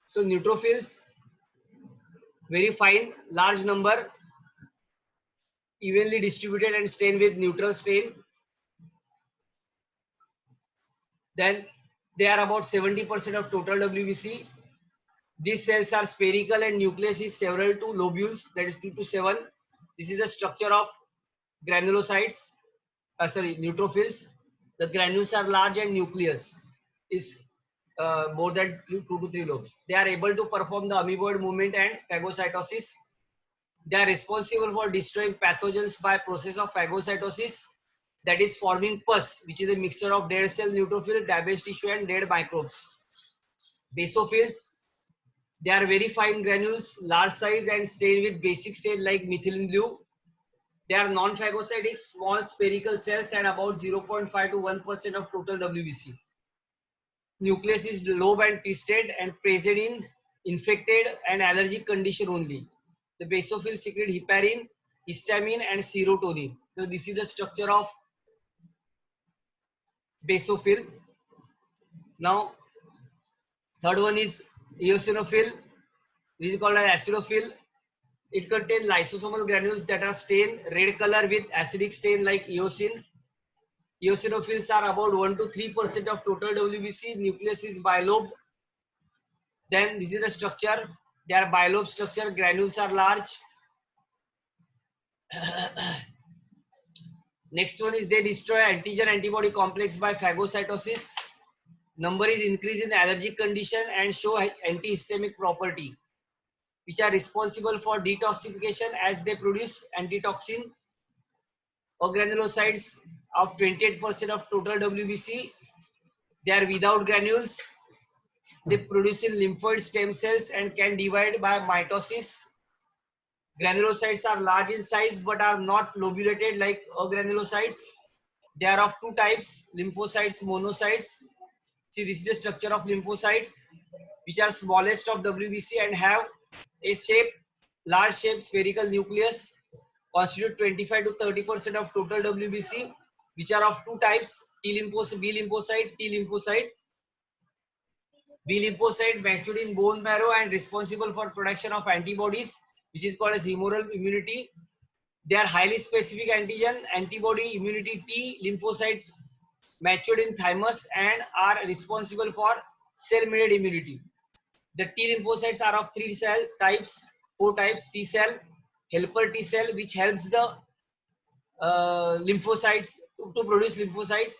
So neutrophils, very fine, large number, evenly distributed and stained with neutral stain. Then they are about 70% of total WBC. These cells are spherical and nucleus is several to lobules, that is 2 to 7. This is the structure of granulocytes, neutrophils. The granules are large and nucleus is more than 2 to 3 lobes. They are able to perform the amoeboid movement and phagocytosis. They are responsible for destroying pathogens by process of phagocytosis, that is forming pus, which is a mixture of dead cell neutrophil, damaged tissue and dead microbes. Basophils, they are very fine granules, large size and stained with basic stain like methylene blue. They are non-phagocytic, small spherical cells and about 0.5 to 1% of total WBC. Nucleus is lobe and twisted and present in infected and allergic condition only. The basophils secrete heparin, histamine and serotonin. So this is the structure of basophil. Now third one is eosinophil. This is called as acidophil. It contains lysosomal granules that are stained red color with acidic stain like eosin. Eosinophils are about 1 to 3% of total WBC. Nucleus is bilobed. Then this is the structure. They are bilobe structure. Granules are large. Next one is they destroy antigen antibody complex by phagocytosis. Number is increase in allergic condition and show antihistamic property, which are responsible for detoxification as they produce antitoxin. Granulocytes of 28% of total WBC. They are without granules. They produce in lymphoid stem cells and can divide by mitosis. Granulocytes are large in size but are not lobulated like agranulocytes. They are of two types, lymphocytes, monocytes. See, this is the structure of lymphocytes, which are smallest of WBC and have a shape, large shape spherical nucleus, constitute 25 to 30% of total WBC, which are of two types, T lymphocyte, B lymphocyte, T lymphocyte. B lymphocyte matured in bone marrow and responsible for production of antibodies, which is called as humoral immunity. They are highly specific antigen, antibody immunity T lymphocyte matured in thymus and are responsible for cell-mediated immunity. The T lymphocytes are of four types: T cell, helper T cell, which helps the lymphocytes to produce lymphocytes.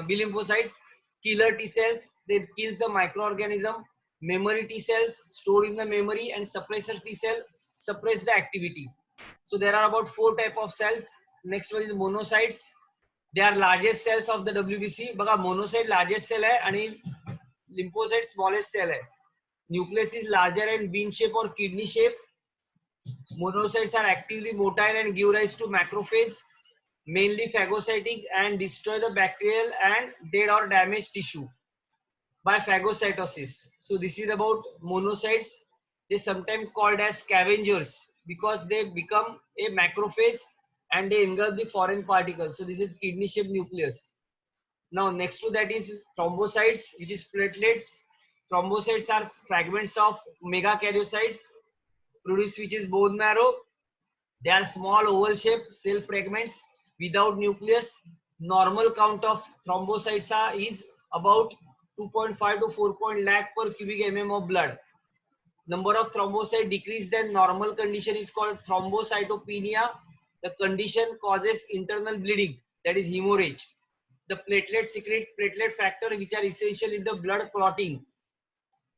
B lymphocytes, killer T cells, they kills the microorganism. Memory T cells stored in the memory, and suppressor T cell suppress the activity. So there are about four type of cells. Next one is monocytes. They are largest cells of the WBC. बघा monocyte largest cell है आणि lymphocyte smallest cell है. Nucleus is larger and bean shape or kidney shape. Monocytes are actively motile and give rise to macrophages, mainly phagocytic, and destroy the bacterial and dead or damaged tissue by phagocytosis. So this is about monocytes. They sometimes called as scavengers because they become a macrophage and they engulf the foreign particles. So this is kidney shaped nucleus. Now next to that is thrombocytes, which is platelets. Thrombocytes are fragments of megakaryocytes produced, which is bone marrow. They are small oval shaped cell fragments without nucleus. Normal count of thrombocytes is about 2.5 to 4 lakh per cubic mm of blood. Number of thrombocytes decreased than normal condition is called thrombocytopenia. The condition causes internal bleeding, that is hemorrhage. The platelets secrete platelet factor, which are essential in the blood clotting.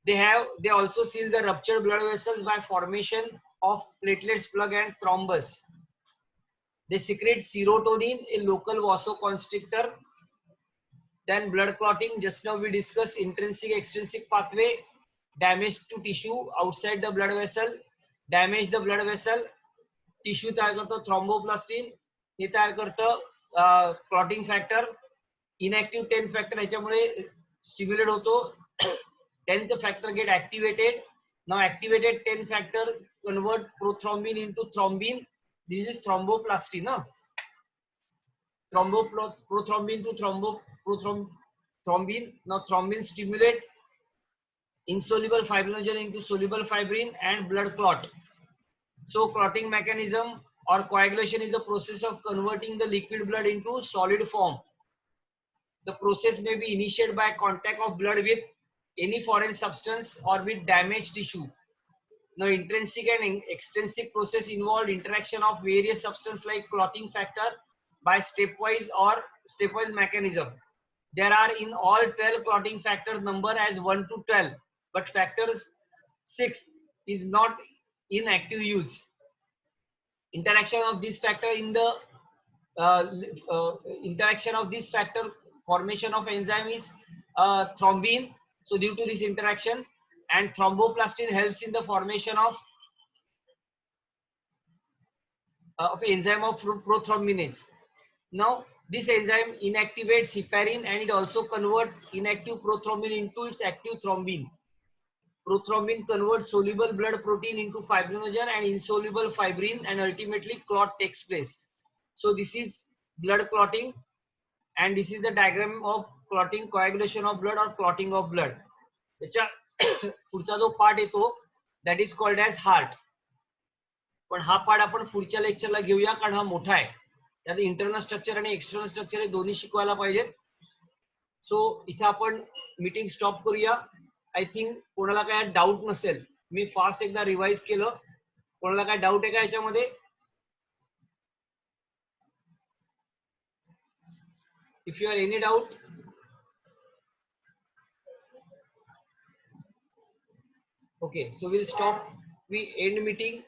They also seal the ruptured blood vessels by formation of platelets plug and thrombus. They secrete serotonin, a local vasoconstrictor. Then blood clotting, just now we discussed intrinsic extrinsic pathway. Damage to tissue outside the blood vessel, damage the blood vessel, tissue तयार करतो thromboplastin, हे तयार करतं clotting factor. Inactive 10th factor ह्याच्यामुळे stimulate होतो. 10th factor get activated. Now activated 10th factor convert prothrombin into thrombin. This is thromboplastin. Prothrombin to thrombin. Now thrombin stimulate insoluble fibrinogen into soluble fibrin, and blood clot. So clotting mechanism or coagulation is the process of converting the liquid blood into solid form. The process may be initiated by contact of blood with any foreign substance or with damaged tissue. Now, intrinsic and extrinsic process involve interaction of various substances like clotting factor by stepwise mechanism. There are in all 12 clotting factors number as 1 to 12, but factor 6 is not in active use. Interaction of this factor in the interaction of this factor, formation of enzyme is thrombin. So due to this interaction, and thromboplastin helps in the formation of enzyme of prothrombinase. Now this enzyme inactivates heparin and it also converts inactive prothrombin into its active thrombin. Prothrombin converts soluble blood protein into fibrinogen and insoluble fibrin, and ultimately clot takes place. So this is blood clotting, and this is the diagram of clotting, coagulation of blood or clotting of blood. त्याच्या पुढचा जो part येतो that is called as heart. पण हा part आपण पुढच्या लेक्चरला घेऊया कारण हा मोठा आहे. त्यात इंटरनल स्ट्रक्चर आणि एक्सटर्नल स्ट्रक्चर हे दोन्ही शिकवायला पाहिजेत. सो इथे आपण मीटिंग स्टॉप करूया. आय थिंक कोणाला काय डाऊट नसेल. मी फास्ट एकदा रिवाइज केलं. कोणाला काय डाऊट आहे का याच्यामध्ये? If you have any doubt, okay, so we'll stop. We end meeting.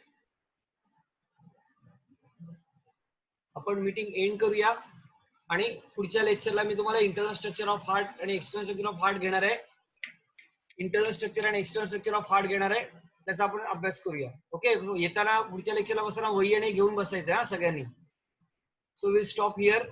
आपण मीटिंग एंड करूया आणि पुढच्या लेक्चरला मी तुम्हाला इंटरनल स्ट्रक्चर ऑफ हार्ट आणि एक्सटर्नल स्ट्रक्चर ऑफ हार्ट घेणार आहे. इंटरनल स्ट्रक्चर आणि एक्सटर्नल स्ट्रक्चर ऑफ हार्ट घेणार आहे. त्याचा आपण अभ्यास करूया. ओके, येताना पुढच्या लेक्चरला बसताना वही आणि घेऊन बसायचं हा सगळ्यांनी. So will stop here.